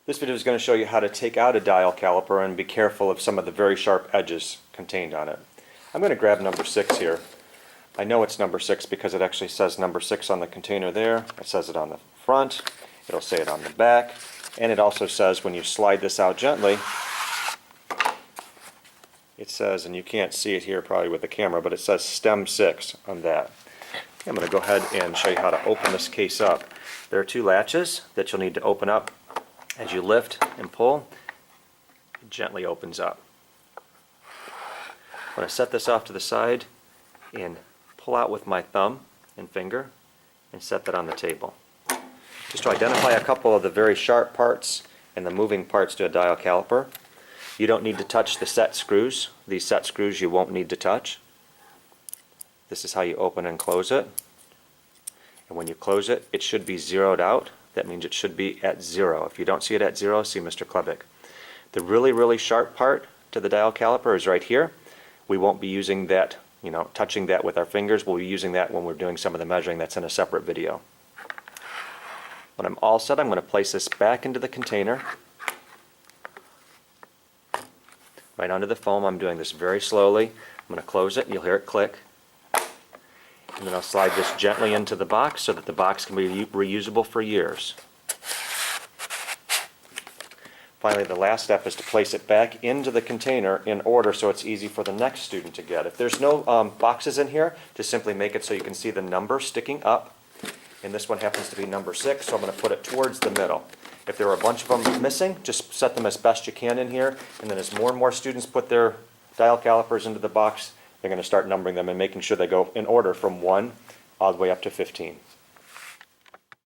This video is going to show you how to take out a dial caliper and be careful of some of the very sharp edges contained on it. I'm going to grab number 6 here. I know it's number 6 because it actually says number 6 on the container there. It says it on the front, it'll say it on the back, and it also says when you slide this out gently, it says, and you can't see it here probably with the camera, but it says stem 6 on that. Okay, I'm going to go ahead and show you how to open this case up. There are 2 latches that you'll need to open up. As you lift and pull, it gently opens up. I'm going to set this off to the side and pull out with my thumb and finger and set that on the table. Just to identify a couple of the very sharp parts and the moving parts to a dial caliper. You don't need to touch the set screws. These set screws you won't need to touch. This is how you open and close it. And when you close it, it should be zeroed out. That means it should be at 0. If you don't see it at 0, see Mr. Chlebek. The really sharp part to the dial caliper is right here. We won't be using that, touching that with our fingers. We'll be using that when we're doing some of the measuring. That's in a separate video. When I'm all set, I'm going to place this back into the container. Right onto the foam. I'm doing this very slowly. I'm going to close it. You'll hear it click. And then I'll slide this gently into the box so that the box can be reusable for years. Finally, the last step is to place it back into the container in order so it's easy for the next student to get. If there's no boxes in here, just simply make it so you can see the number sticking up. And this one happens to be number 6, so I'm going to put it towards the middle. If there are a bunch of them missing, just set them as best you can in here, and then as more and more students put their dial calipers into the box, they're going to start numbering them and making sure they go in order from 1 all the way up to 15.